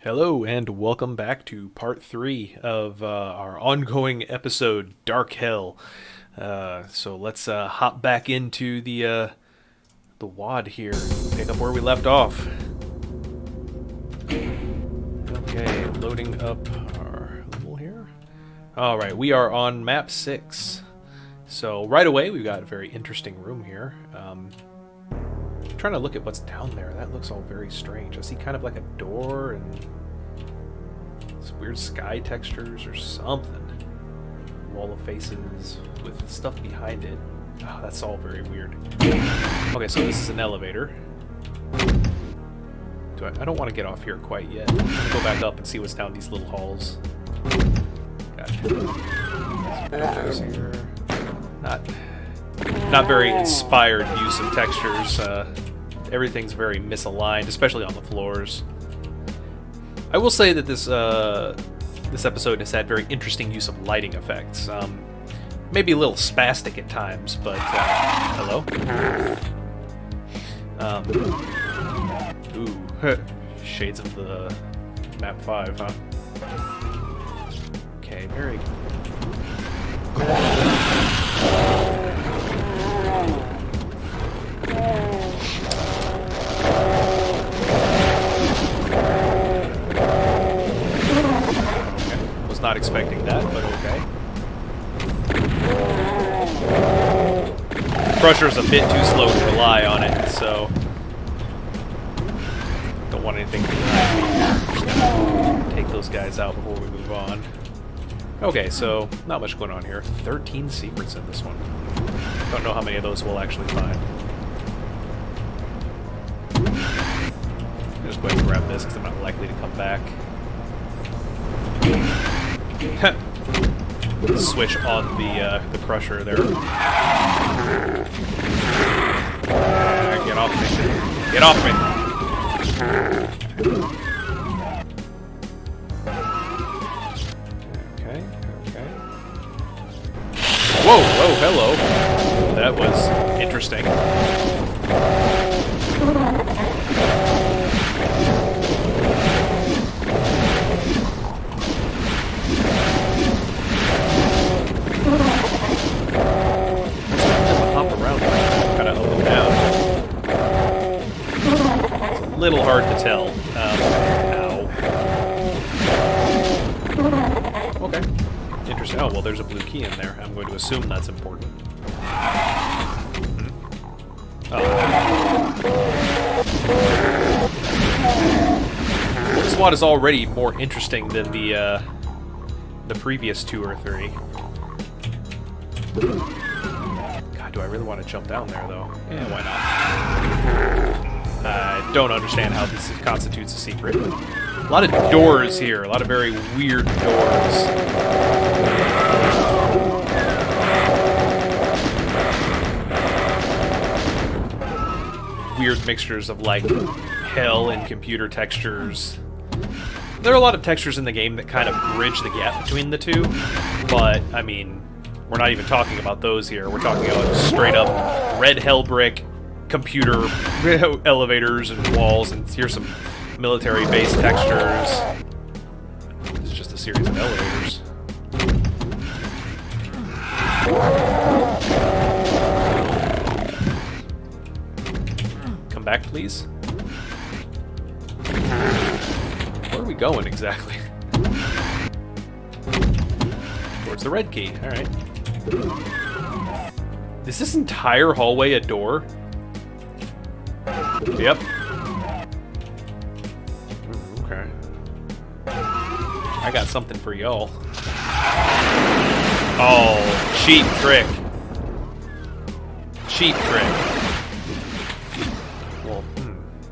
Hello, and welcome back to part 3 of our ongoing episode, Darkhell. So let's hop back into the WAD here, pick up where we left off. Okay, loading up our level here. Alright, we are on map 6. So right away, we've got a very interesting room here. Trying to look at what's down there. That looks all very strange. I see kind of like a door and some weird sky textures or something. Wall of faces with stuff behind it. Oh, that's all very weird. Okay, so this is an elevator. I don't want to get off here quite yet. I'm gonna go back up and see what's down these little halls. Gotcha. Here. Not very inspired use of textures. Everything's very misaligned, especially on the floors. I will say that this episode has had very interesting use of lighting effects. Maybe a little spastic at times, but hello. Ooh, shades of the map 5, huh? Okay, very. Not expecting that, but okay. Crusher's a bit too slow to rely on it, so don't want anything to take those guys out before we move on. Okay, so not much going on here. 13 secrets in this one. Don't know how many of those we'll actually find. I'll just go ahead and grab this because I'm not likely to come back. Switch on the crusher there. Get off me! Get off me! Okay. Whoa! Whoa! Hello. That was interesting. Little hard to tell. Ow. Okay. Interesting. Oh, well, there's a blue key in there. I'm going to assume that's important. Oh. This one is already more interesting than the previous 2 or 3. God, do I really want to jump down there, though? Yeah, why not? I don't understand how this constitutes a secret. A lot of doors here, a lot of very weird doors. Weird mixtures of, like, hell and computer textures. There are a lot of textures in the game that kind of bridge the gap between the two, but, I mean, we're not even talking about those here. We're talking about straight up red hell brick, computer elevators and walls, and here's some military base textures. It's just a series of elevators. Come back, please. Where are we going exactly? Towards the red key. Alright. Is this entire hallway a door? Yep. Okay. I got something for y'all. Oh, cheap trick. Cheap trick. Well,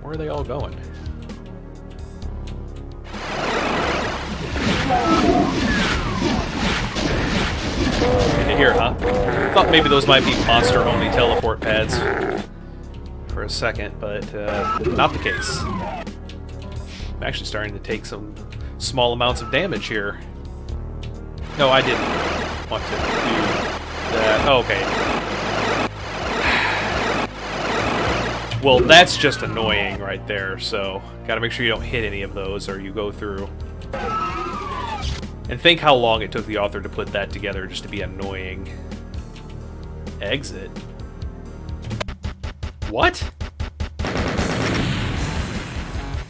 where are they all going? Into here, huh? Thought maybe those might be monster-only teleport pads for a second, but not the case. I'm actually starting to take some small amounts of damage here. No, I didn't want to do that. Oh, okay. Well, that's just annoying right there, so gotta make sure you don't hit any of those or you go through. And think how long it took the author to put that together just to be annoying. Exit. What?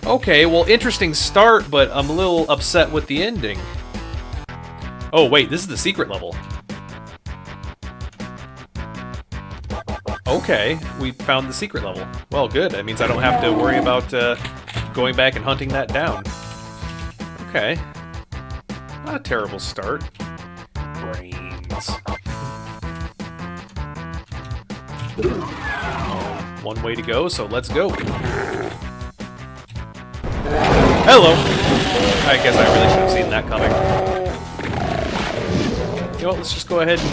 Okay, well, interesting start, but I'm a little upset with the ending. Oh, wait, this is the secret level. Okay, we found the secret level. Well, good. That means I don't have to worry about going back and hunting that down. Okay. Not a terrible start. Brains. One way to go, so let's go. Hello! I guess I really should have seen that coming. You know what, let's just go ahead and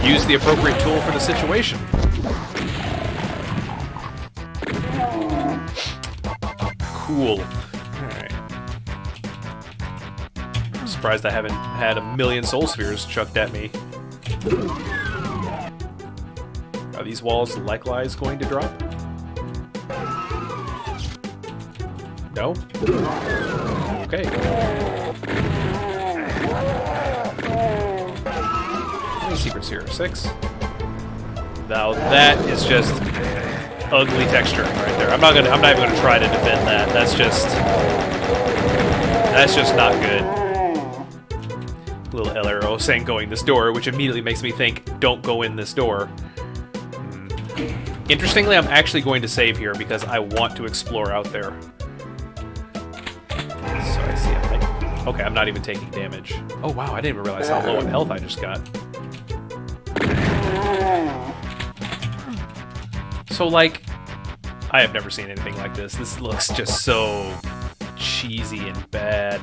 use the appropriate tool for the situation. Cool. Alright. I'm surprised I haven't had a million soul spheres chucked at me. Are these walls likewise going to drop? No? Okay. How many secrets here? 6? Now that is just ugly texturing right there. I'm not even gonna try to defend that. That's just not good. Little L arrow saying going this door, which immediately makes me think, don't go in this door. Interestingly, I'm actually going to save here because I want to explore out there. So I see it. Okay, I'm not even taking damage. Oh wow, I didn't even realize how low on health I just got. So like, I have never seen anything like this. This looks just so cheesy and bad.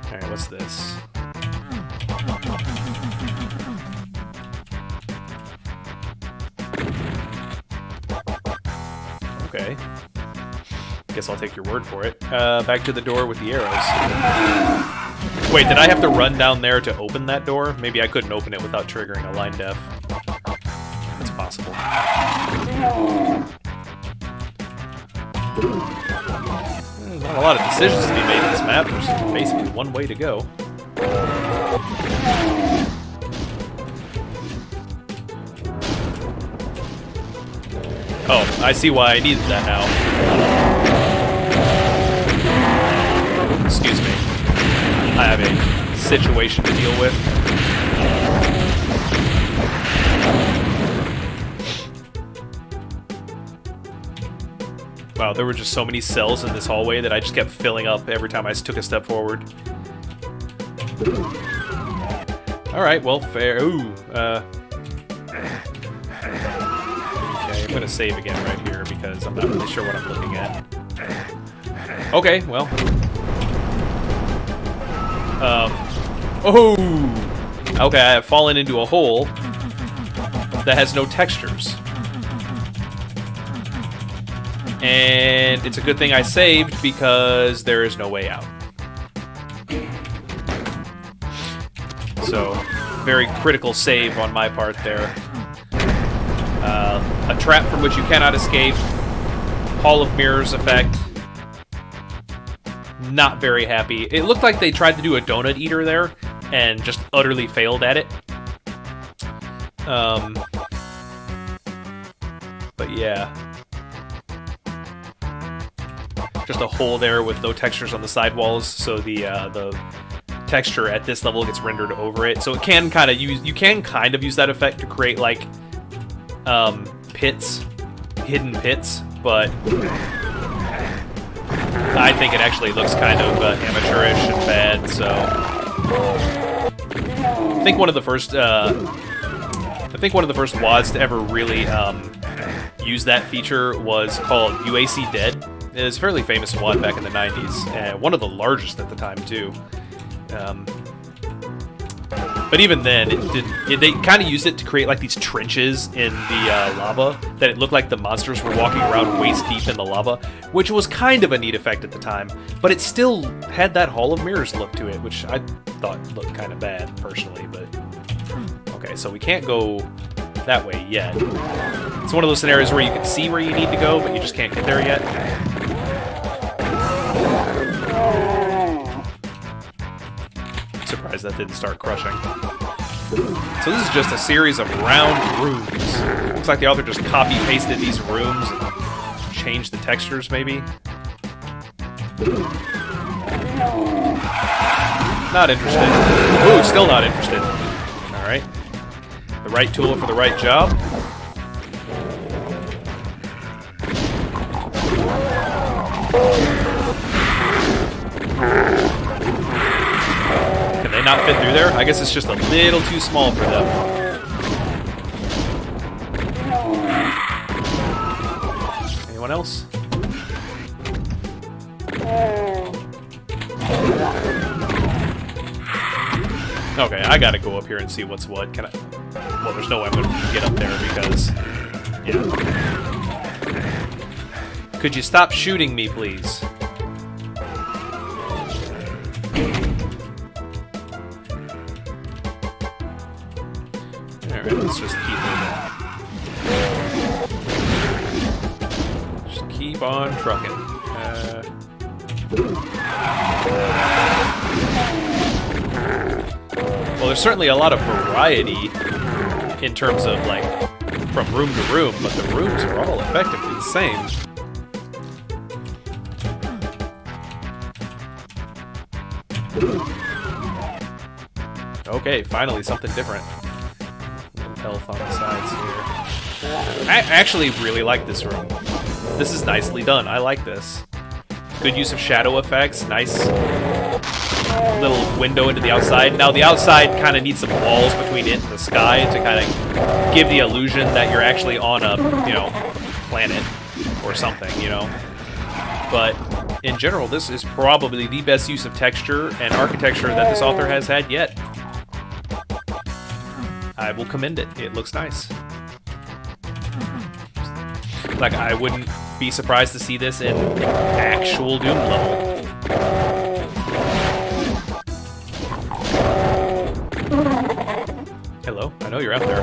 Alright, what's this? Okay. Guess I'll take your word for it. Back to the door with the arrows. Wait, did I have to run down there to open that door? Maybe I couldn't open it without triggering a line def. That's possible. There's not a lot of decisions to be made in this map. There's basically one way to go. Oh, I see why I needed that now. Excuse me. I have a situation to deal with. Wow, there were just so many cells in this hallway that I just kept filling up every time I took a step forward. Alright, well, fair. Ooh, okay, I'm gonna save again right here because I'm not really sure what I'm looking at. Okay, well. Oh! Okay, I have fallen into a hole that has no textures. And it's a good thing I saved because there is no way out. So, very critical save on my part there. A trap from which you cannot escape. Hall of Mirrors effect. Not very happy. It looked like they tried to do a donut eater there and just utterly failed at it. But yeah. Just a hole there with no textures on the side walls, so the texture at this level gets rendered over it. So it can kind of use, you can kind of use that effect to create like pits, hidden pits, but I think it actually looks kind of amateurish and bad. So I think one of the first WADs to ever really use that feature was called UAC Dead. It was a fairly famous WAD back in the 90s, and one of the largest at the time, too. But But even then, it didn't. They kind of used it to create like these trenches in the lava that it looked like the monsters were walking around waist deep in the lava, which was kind of a neat effect at the time. But it still had that Hall of Mirrors look to it, which I thought looked kind of bad personally. But okay, so we can't go that way yet. It's one of those scenarios where you can see where you need to go, but you just can't get there yet. Surprised that didn't start crushing. So this is just a series of round rooms. Looks like the author just copy-pasted these rooms and changed the textures, maybe. Not interested. Ooh, still not interested. Alright. The right tool for the right job. Can they not fit through there? I guess it's just a little too small for them. Anyone else? Okay, I gotta go up here and see what's what. Can I? Well, there's no way I'm gonna get up there because... yeah. Could you stop shooting me, please? Alright, let's just keep moving. Just keep on trucking. Well, there's certainly a lot of variety in terms of, like, from room to room, but the rooms are all effectively the same. Okay, finally something different. Health on the sides here. I actually really like this room. This is nicely done. I like this. Good use of shadow effects. Nice little window into the outside. Now the outside kind of needs some walls between it and the sky to kind of give the illusion that you're actually on a, you know, planet or something, you know. But in general, this is probably the best use of texture and architecture that this author has had yet. I will commend it. It looks nice. Like, I wouldn't be surprised to see this in actual Doom level. Hello? I know you're out there.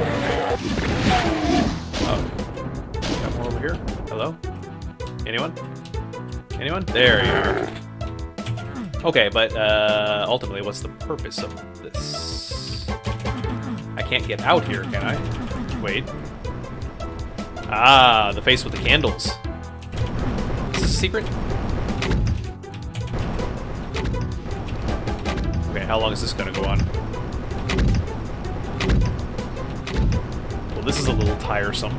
Oh. Got more over here? Hello? Anyone? Anyone? There you are. Okay, but ultimately, what's the purpose of this? I can't get out here, can I? Wait. Ah, the face with the candles. Is this a secret? Okay, how long is this gonna go on? Well, this is a little tiresome.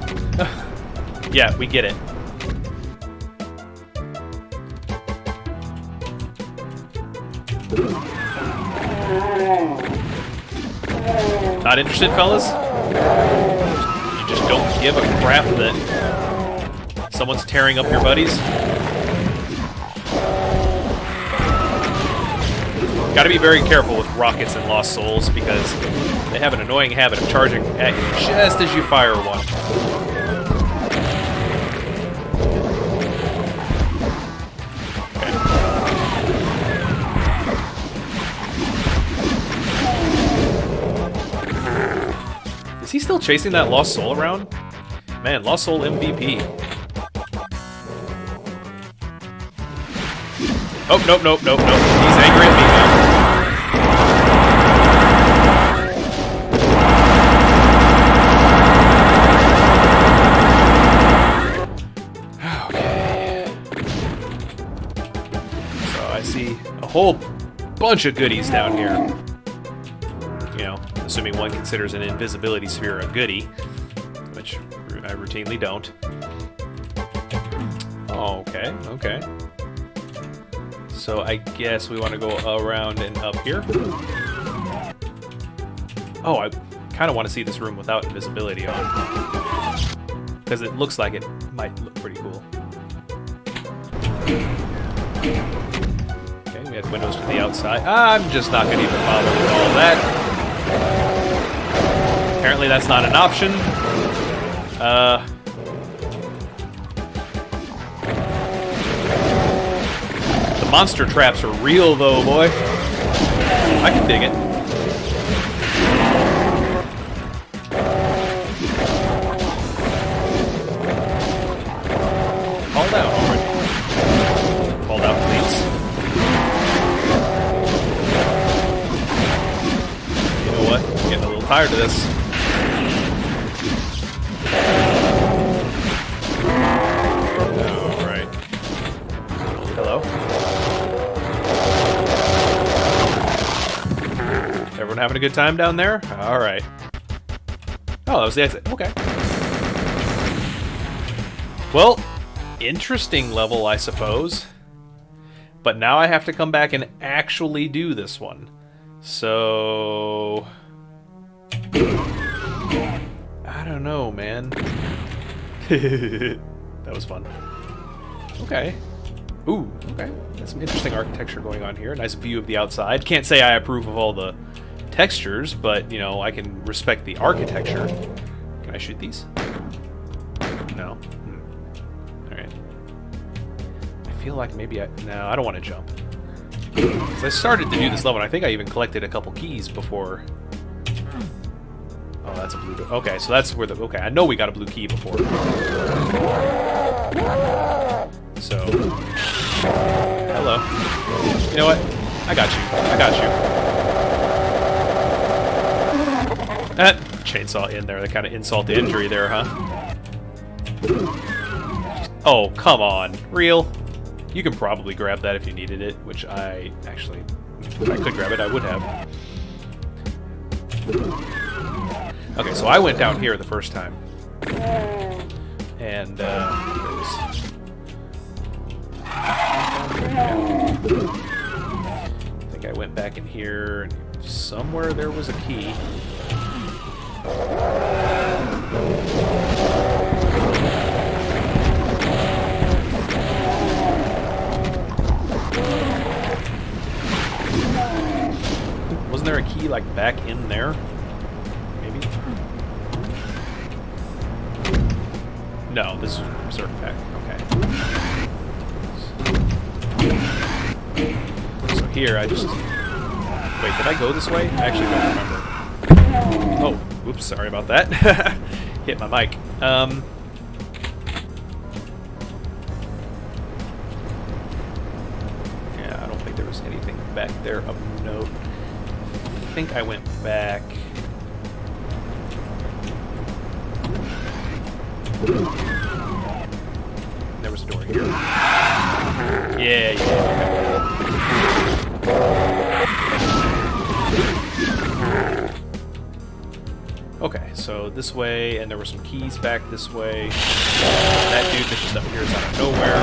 Yeah, we get it. Not interested, fellas? You just don't give a crap that someone's tearing up your buddies? Gotta be very careful with rockets and Lost Souls because they have an annoying habit of charging at you just as you fire one. Is he still chasing that Lost Soul around? Man, Lost Soul MVP. Oh, nope. He's angry at me now. Okay. So I see a whole bunch of goodies down here. You know, assuming one considers an invisibility sphere a goodie, which I routinely don't. Okay. So I guess we want to go around and up here. Oh, I kind of want to see this room without invisibility on, because it looks like it might look pretty cool. Okay, we have windows to the outside. I'm just not going to even bother with all that. Apparently that's not an option. The monster traps are real though, boy. I can dig it. Called out already. Called out, please. You know what? I'm getting a little tired of this. Alright. Hello? Everyone having a good time down there? Alright. Oh, that was the exit. Okay. Well, interesting level, I suppose. But now I have to come back and actually do this one. So... I don't know, man. That was fun. Okay. Ooh, okay. That's some interesting architecture going on here. Nice view of the outside. Can't say I approve of all the textures, but, you know, I can respect the architecture. Can I shoot these? No. Alright. I feel like maybe no, I don't want to jump. Because I started to do this level, and I think I even collected a couple keys before... Oh, that's a blue door. Okay, so that's where the... Okay, I know we got a blue key before. So... Hello. You know what? I got you. I got you. Chainsaw in there. That kind of insult to injury there, huh? Oh, come on. Real? You can probably grab that if you needed it, which I... Actually, if I could grab it, I would have. Okay, so I went down here the first time. And, I think I went back in here, and somewhere there was a key. Wasn't there a key, like, back in there? No, this is a reserve pack. Okay. So here, I just... Wait, did I go this way? I actually don't remember. Oh, oops, sorry about that. Hit my mic. Yeah, I don't think there was anything back there of note. I think I went back... There was a door here. Yeah. Okay, so this way, and there were some keys back this way. That dude that just appears out of nowhere.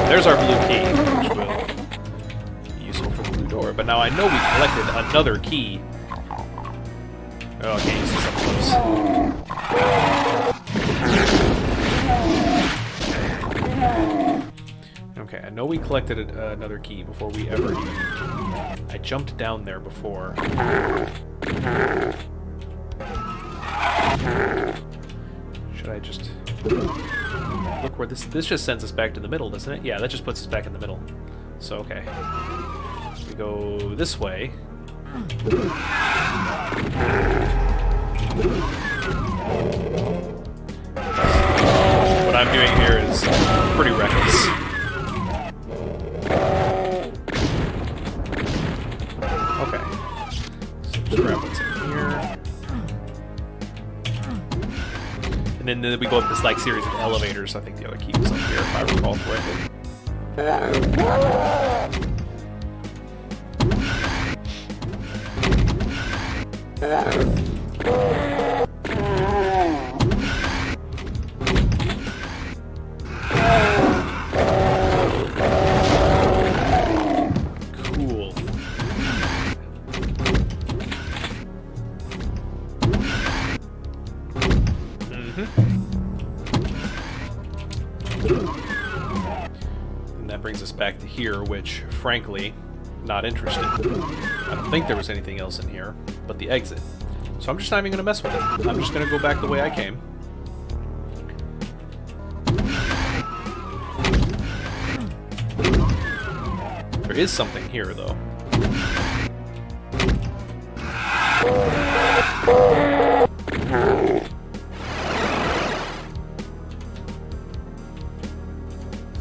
There's our blue key, which will be useful for the blue door. But now I know we collected another key. Oh, I can't use this up close. Okay, I know we collected another key before we ever even... I jumped down there before. Should I just... Look where this just sends us back to the middle, doesn't it? Yeah, that just puts us back in the middle. So, okay. We go this way. What I'm doing here is pretty reckless. Okay. So just grab what's in here. And then we go up this like series of elevators. I think the other key was up here, if I recall correctly. And that brings us back to here, which, frankly, not interested. I don't think there was anything else in here but the exit. So I'm just not even going to mess with it. I'm just going to go back the way I came. There is something here, though.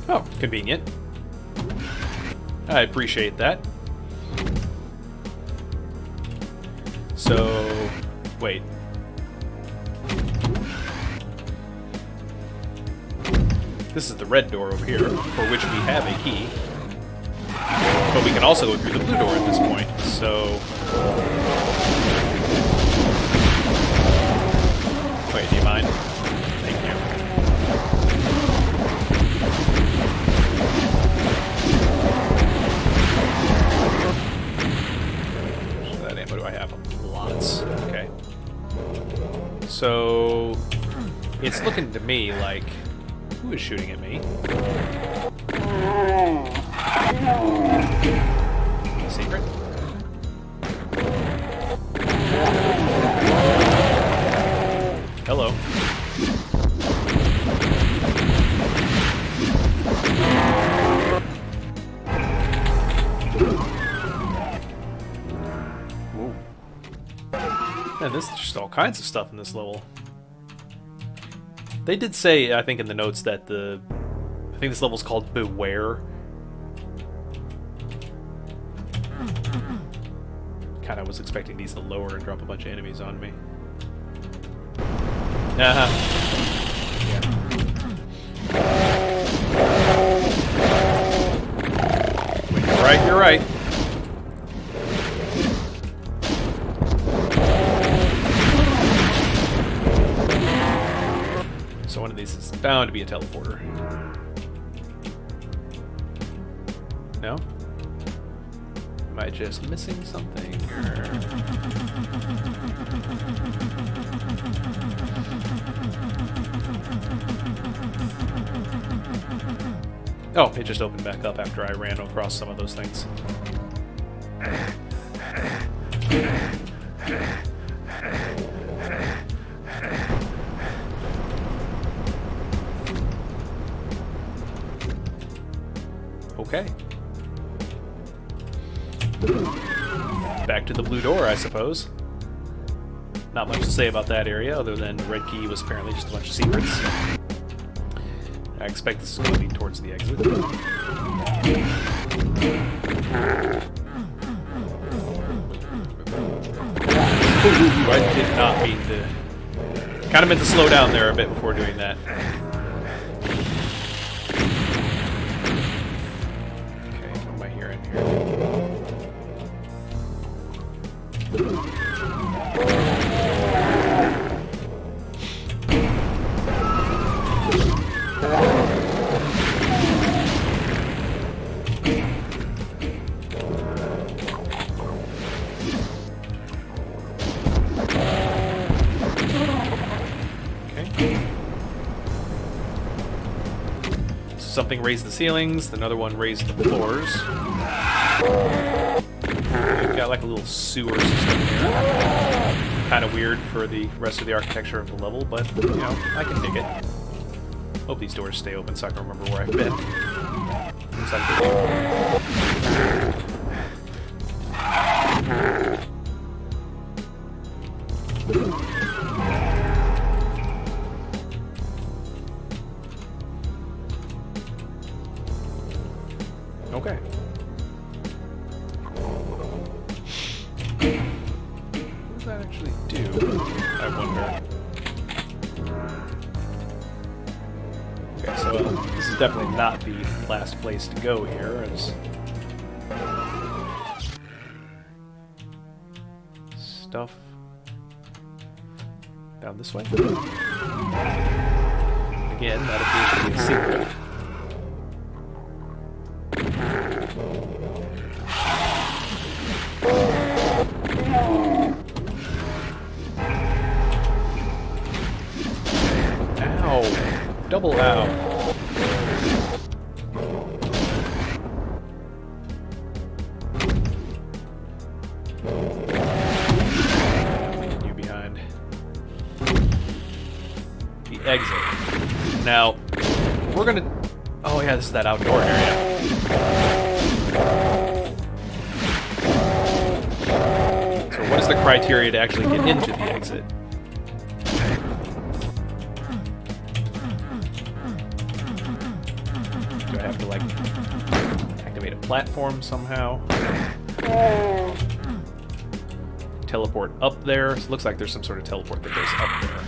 Oh, convenient. I appreciate that. So, wait. This is the red door over here, for which we have a key. But we can also go through the blue door at this point, so... Wait, do you mind? Thank you. So that ammo do I have? Lots. Okay. So... It's looking to me like... Who is shooting at me? Secret? Hello. Whoa. Man, there's just all kinds of stuff in this level. They did say, I think in the notes, that I think this level's called Beware. Kind of was expecting these to lower and drop a bunch of enemies on me. Yeah. Wait, you're right, you're right. So one of these is bound to be a teleporter. No? Am I just missing something? Oh, it just opened back up after I ran across some of those things. Okay. Back to the blue door, I suppose. Not much to say about that area, other than the red key was apparently just a bunch of secrets. I expect this is going to lead towards the exit. I did not mean to... Kind of meant to slow down there a bit before doing that. Okay, what am I hearing here? Something raised the ceilings, another one raised the floors. We've got like a little sewer system here. Kind of weird for the rest of the architecture of the level, but, you know, I can dig it. Hope these doors stay open so I can remember where I've been. Looks like they do. Okay. What does that actually do? I wonder. Okay, so this is definitely not the last place to go here, as stuff down this way. Again, that appears to be a secret. Ow! Double ow. Leaving you behind. The exit. Now, we're gonna... Oh yeah, this is that outdoor area. So what is the criteria to actually get into the exit? Do I have to, like, activate a platform somehow? Teleport up there? It looks like there's some sort of teleport that goes up there.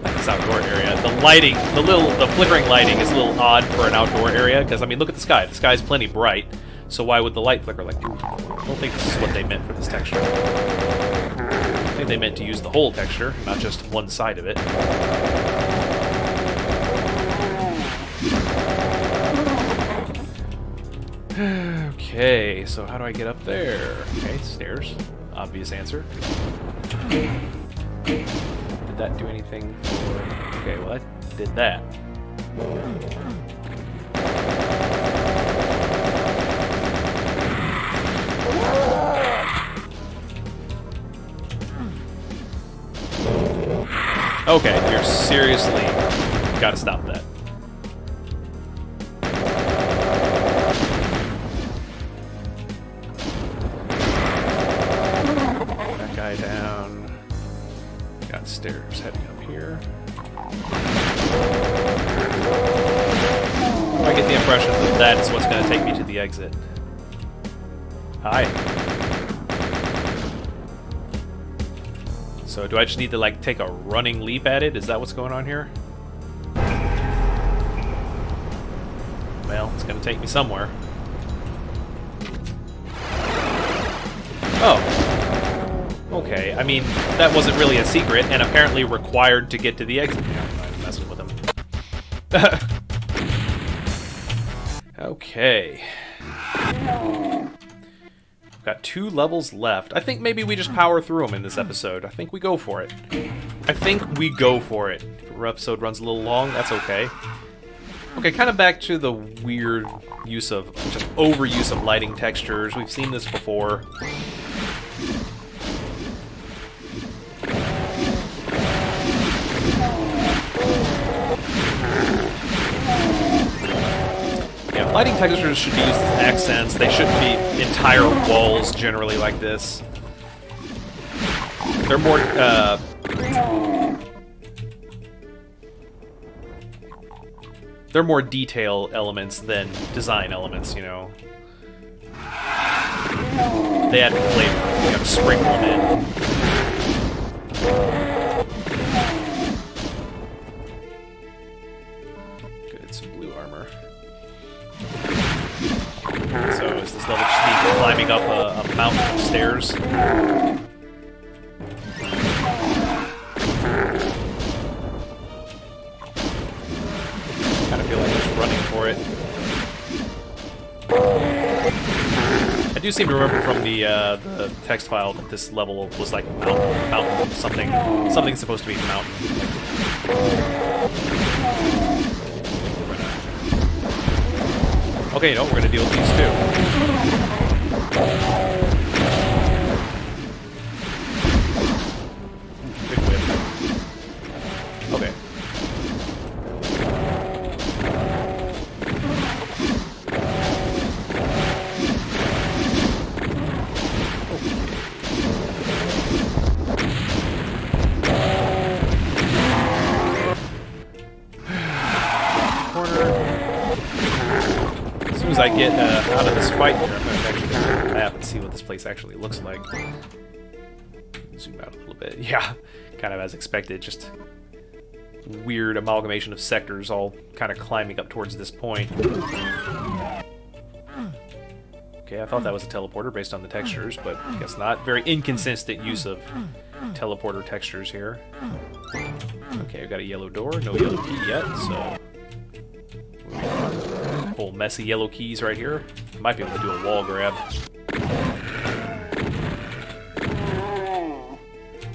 Like this outdoor area. The lighting, the flickering lighting is a little odd for an outdoor area, because, I mean, look at the sky. The sky's plenty bright, so why would the light flicker like that? I don't think this is what they meant for this texture. I think they meant to use the whole texture, not just one side of it. Okay, so how do I get up there? Okay, stairs. Obvious answer. Did that do anything for... Okay, well that did that. Okay, you're seriously... Gotta stop that. That guy down. Got stairs heading up here. I get the impression that that's what's going to take me to the exit. Hi. So do I just need to, like, take a running leap at it? Is that what's going on here? Well, it's going to take me somewhere. Oh. Okay, I mean, that wasn't really a secret, and apparently required to get to the exit. Yeah, I'm messing with him. Okay. We've got 2 levels left. I think maybe we just power through them in this episode. I think we go for it. I think we go for it. If our episode runs a little long, that's okay. Okay, kind of back to the weird use of, just overuse of lighting textures. We've seen this before. Yeah, lighting textures should be used as accents. They shouldn't be entire walls generally like this. They're more, they're more detail elements than design elements, you know. They add flavor. You gotta sprinkle them in. Good, some blue armor. So is this level just me climbing up a mountain of stairs? Kind of feel like just running for it. I do seem to remember from the text file that this level was like mountain something supposed to be mountain. Okay, no, we're gonna deal with these too. Big whip. Okay. As soon as I get out of this fight here, I'm going to actually look at the map and see what this place actually looks like. Zoom out a little bit. Yeah, kind of as expected, just weird amalgamation of sectors all kind of climbing up towards this point. Okay, I thought that was a teleporter based on the textures, but I guess not. Very inconsistent use of teleporter textures here. Okay, I've got a yellow door, no yellow key yet, so... Whole messy yellow keys right here. Might be able to do a wall grab.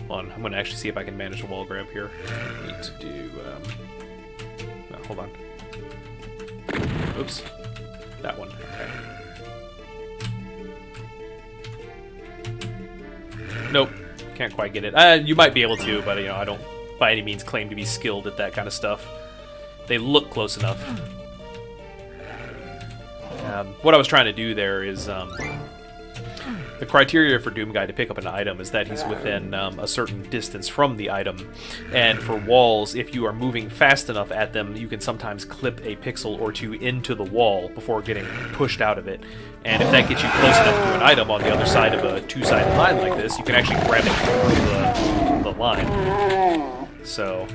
Well, Hold on, I'm gonna actually see if I can manage a wall grab here. I need to do. No, hold on. Oops. That one. Okay. Nope. Can't quite get it. You might be able to, but I don't by any means claim to be skilled at that kind of stuff. They look close enough. What I was trying to do there is the criteria for Doom Guy to pick up an item is that he's within a certain distance from the item. And for walls, if you are moving fast enough at them, you can sometimes clip a pixel or two into the wall before getting pushed out of it. And if that gets you close enough to an item on the other side of a two-sided line like this, you can actually grab it through the line. So,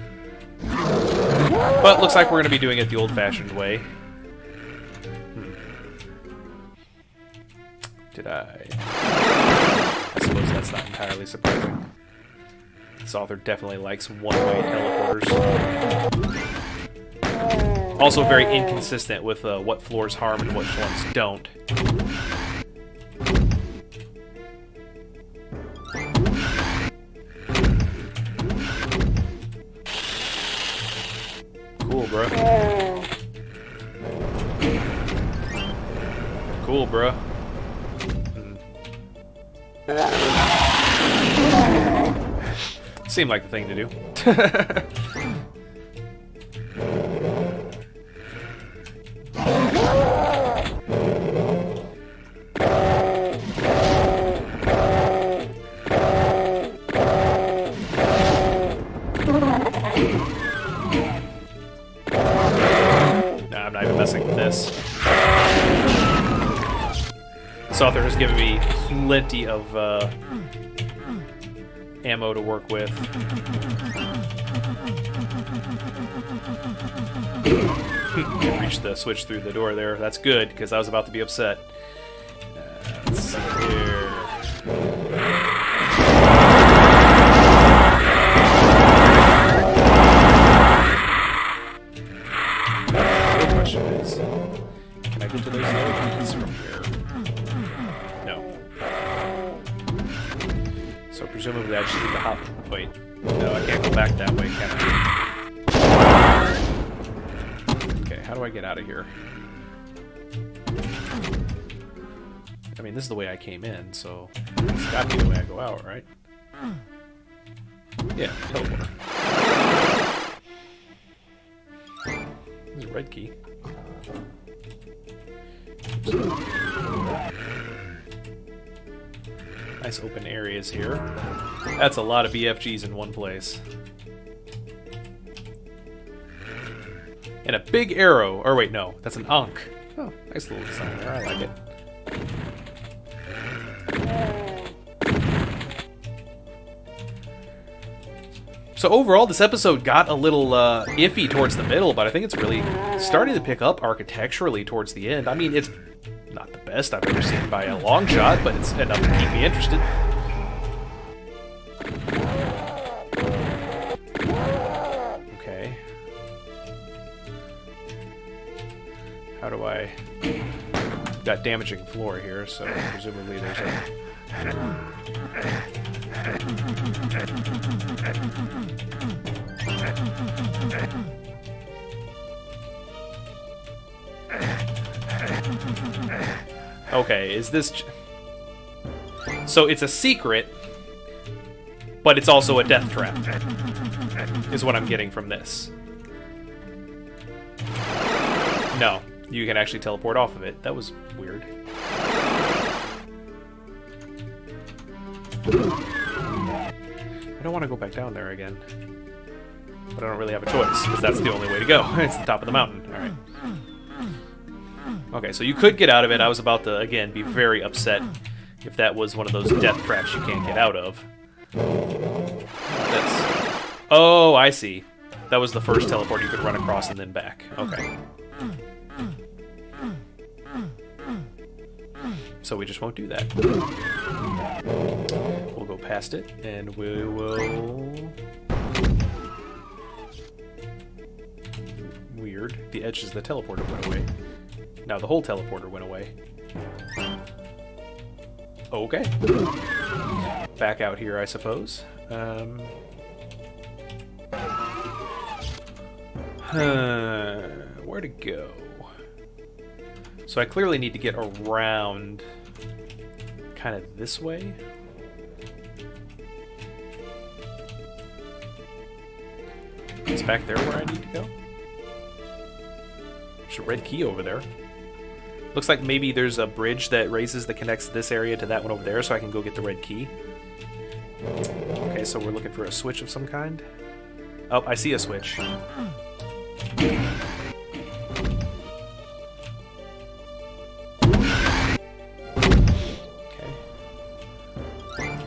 but looks like we're going to be doing it the old-fashioned way. Did I suppose that's not entirely surprising. This author definitely likes one-way teleporters. Also very inconsistent with what floors harm and what ones don't. Cool, bro. Cool, bro. Seemed like the thing to do. Nah, I'm not even messing with this. This author has given me plenty of ammo to work with. Reached the switch through the door there. That's good, because I was about to be upset. Let's see here. The question is, can I get to those keys from here? No. So presumably I just need to hop. Wait. No, I can't go back that way, can I? Okay, how do I get out of here? I mean, this is the way I came in, so it's gotta be the way I go out, right? Yeah, teleporter. There's a red key. Nice open areas here. That's a lot of BFGs in one place. And a big arrow. Or wait, no, that's an Ankh. Oh, nice little design there. I like it. So overall, this episode got a little iffy towards the middle, but I think it's really starting to pick up architecturally towards the end. I mean, it's not the best I've ever seen by a long shot, but it's enough to keep me interested. Okay. How do I... Got damaging floor here, so presumably there's a... Okay, is this... So it's a secret, but it's also a death trap, is what I'm getting from this. No, you can actually teleport off of it. That was weird. I don't want to go back down there again. But I don't really have a choice, because that's the only way to go. It's the top of the mountain. Alright. Okay, so you could get out of it. I was about to, again, be very upset if that was one of those death traps you can't get out of. That's... Oh, I see. That was the first teleport you could run across and then back. Okay. So we just won't do that. We'll go past it, and we will... Weird. The edges of the teleporter went away. Now the whole teleporter went away. Okay. Back out here, I suppose. Where to go? So I clearly need to get around kind of this way. Is back there where I need to go? There's a red key over there. Looks like maybe there's a bridge that raises that connects this area to that one over there, so I can go get the red key. Okay, so we're looking for a switch of some kind. Oh, I see a switch. Okay.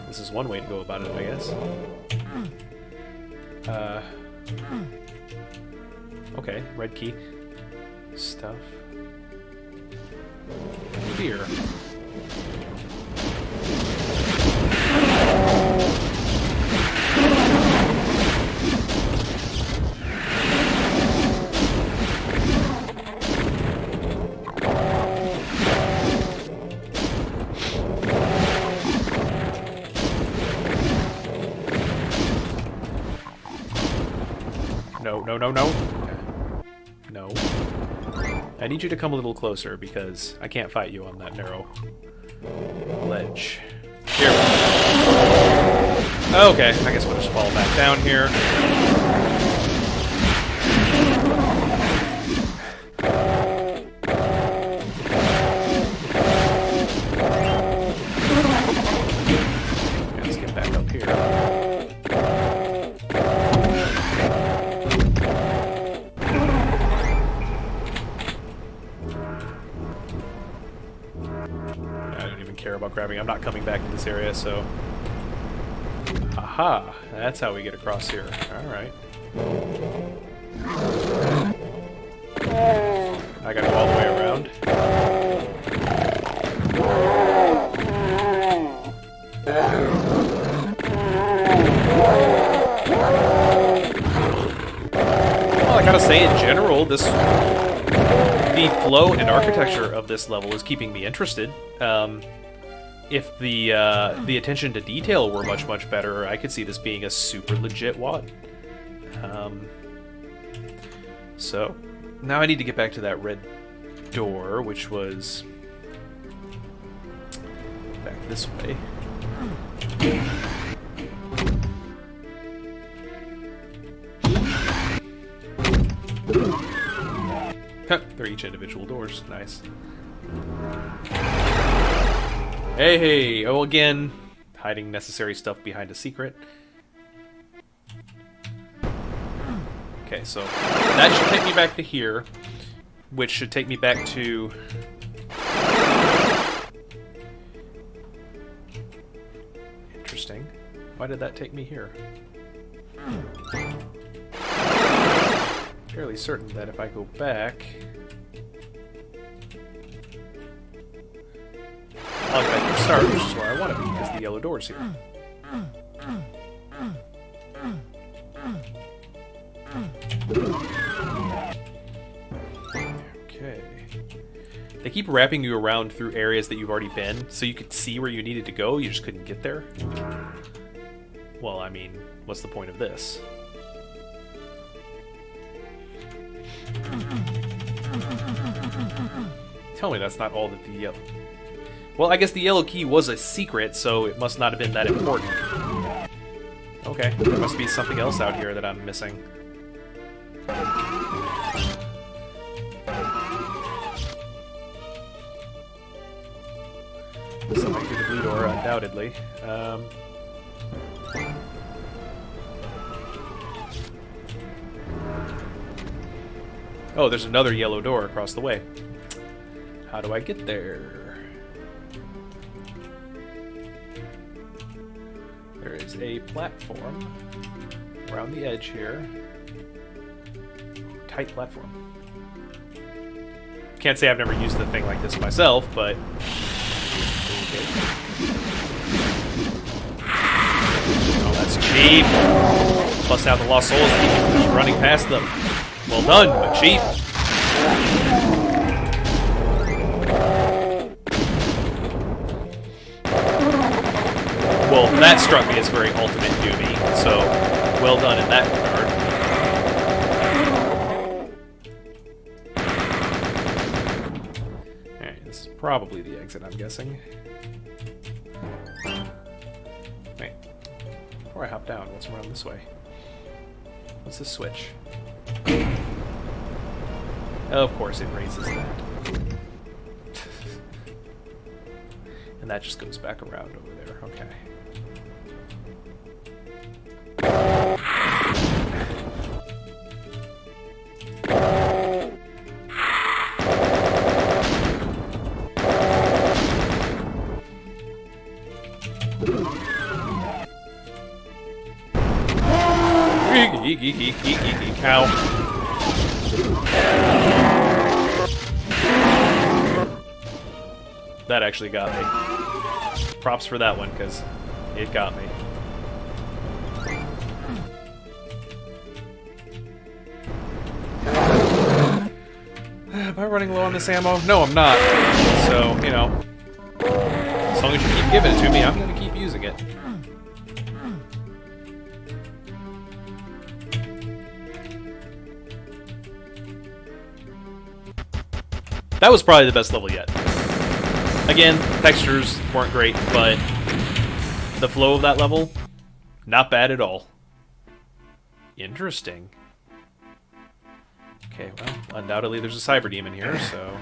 This is one way to go about it, I guess. Okay, red key. Stuff. Here. No. No. I need you to come a little closer because I can't fight you on that narrow ledge. Here. Okay, I guess we'll just fall back down here. Let's get back up here. About grabbing. I'm not coming back to this area, so... Aha! That's how we get across here. Alright. I gotta go all the way around. Well, I gotta say, in general, the flow and architecture of this level is keeping me interested. If the attention to detail were much better, I could see this being a super legit WAD. So now I need to get back to that red door, which was back this way. They're each individual doors. Nice. Hey! Oh, again, hiding necessary stuff behind a secret. Okay, so that should take me back to here, which should take me back to... Interesting. Why did that take me here? Fairly certain that if I go back... I'll get back to the start, which is where I want to be, because the yellow door's here. Okay. They keep wrapping you around through areas that you've already been, so you could see where you needed to go, you just couldn't get there. Well, I mean, what's the point of this? Tell me that's not all that the yellow... Well, I guess the yellow key was a secret, so it must not have been that important. Okay, there must be something else out here that I'm missing. Something through the blue door, undoubtedly. Oh, there's another yellow door across the way. How do I get there? There is a platform around the edge here. Tight platform. Can't say I've never used the thing like this myself, but... Okay. Oh, that's cheap! Bust out the lost souls and keep just running past them. Well done, but cheap! Well, that struck me as very ultimate Doomy, so well done in that regard. Alright, this is probably the exit, I'm guessing. Wait, before I hop down, what's around this way? What's this switch? Of course it raises that. And that just goes back around over there, okay. Cow. That actually got me. Props for that one, because it got me. Am I running low on this ammo? No, I'm not. So, you know, as long as you keep giving it to me, I'm going to keep using it. That was probably the best level yet. Again, textures weren't great, but the flow of that level, not bad at all. Interesting. Okay, well, undoubtedly there's a cyber demon here, so...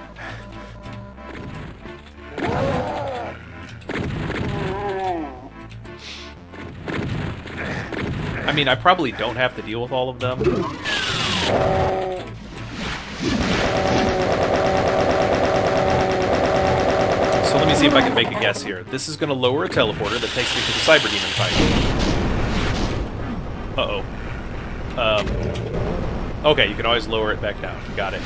I mean, I probably don't have to deal with all of them. So let me see if I can make a guess here. This is going to lower a teleporter that takes me to the cyber demon fight. Uh-oh. Okay, you can always lower it back down. Got it.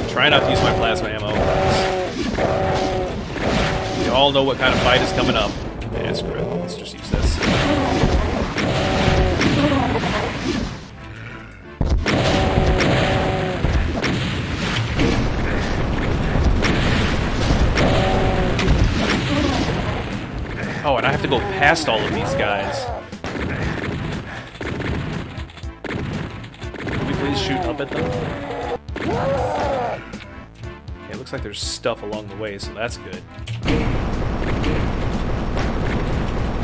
Try not to use my plasma ammo. We all know what kind of fight is coming up. Yeah, screw it. Let's just use this. Oh, and I have to go past all of these guys. Can we please shoot up at them? Okay, it looks like there's stuff along the way, so that's good.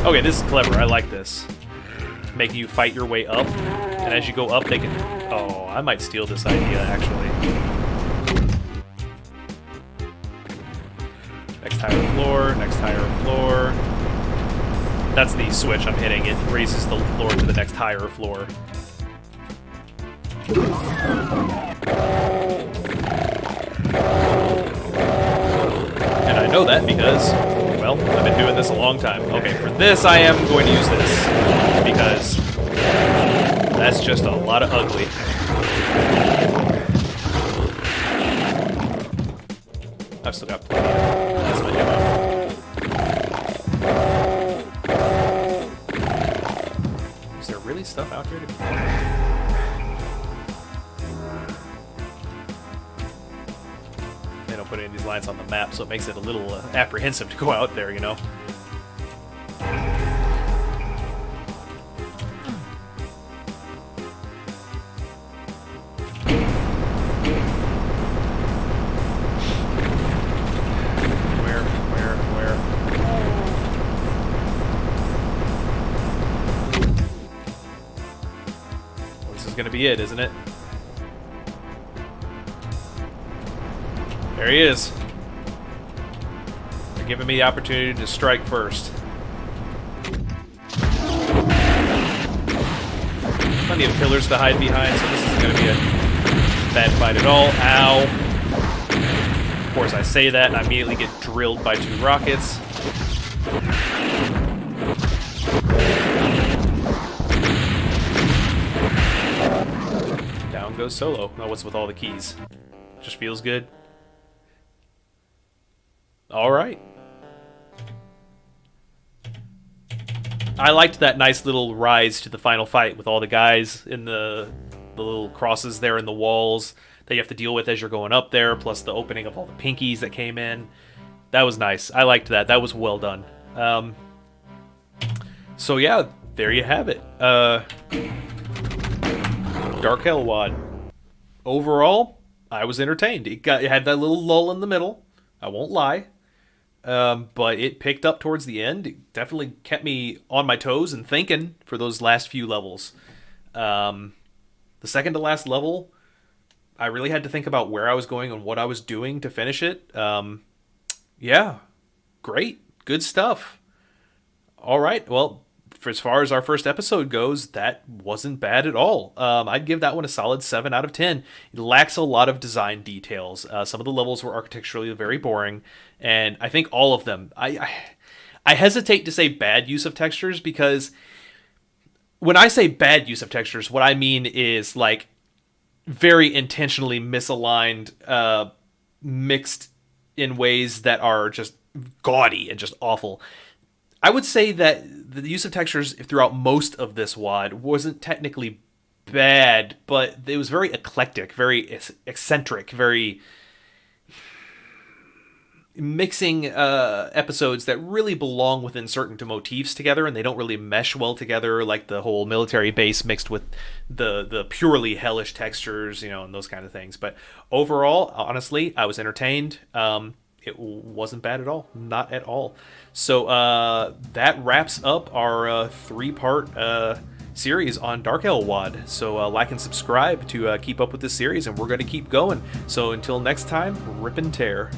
Okay, this is clever. I like this. Making you fight your way up, and as you go up, they can... Oh, I might steal this idea, actually. Next higher floor, next higher floor... That's the switch I'm hitting. It raises the floor to the next higher floor. And I know that because, well, I've been doing this a long time. Okay, for this I am going to use this. Because that's just a lot of ugly. I've still got plenty of plasma ammo. Really stuff out here to be done? They don't put any of these lines on the map, so it makes it a little apprehensive to go out there, you know? Gonna be it, isn't it? There he is. They're giving me the opportunity to strike first. Plenty of pillars to hide behind, so this isn't gonna be a bad fight at all. Ow. Of course, I say that and I immediately get drilled by 2 rockets. Goes solo. Oh, what's with all the keys? Just feels good. Alright. I liked that nice little rise to the final fight with all the guys in the the little crosses there in the walls that you have to deal with as you're going up there, plus the opening of all the pinkies that came in. That was nice. I liked that. That was well done. So yeah, there you have it. Darkhell WAD. Overall, I was entertained. It had that little lull in the middle. I won't lie. But it picked up towards the end. It definitely kept me on my toes and thinking for those last few levels. The second to last level, I really had to think about where I was going and what I was doing to finish it. Yeah, great. Good stuff. All right, well, for as far as our first episode goes, that wasn't bad at all. I'd give that one a solid 7 out of 10. It lacks a lot of design details. Some of the levels were architecturally very boring, and I think all of them. I hesitate to say bad use of textures, because when I say bad use of textures, what I mean is like very intentionally misaligned, mixed in ways that are just gaudy and just awful. I would say that the use of textures throughout most of this WAD wasn't technically bad, but it was very eclectic, very eccentric, very mixing episodes that really belong within certain motifs together, and they don't really mesh well together, like the whole military base mixed with the purely hellish textures, and those kind of things. But overall, honestly, I was entertained. It wasn't bad at all. Not at all. So that wraps up our 3-part series on Darkhell WAD. So like and subscribe to keep up with this series, and we're going to keep going. So until next time, rip and tear.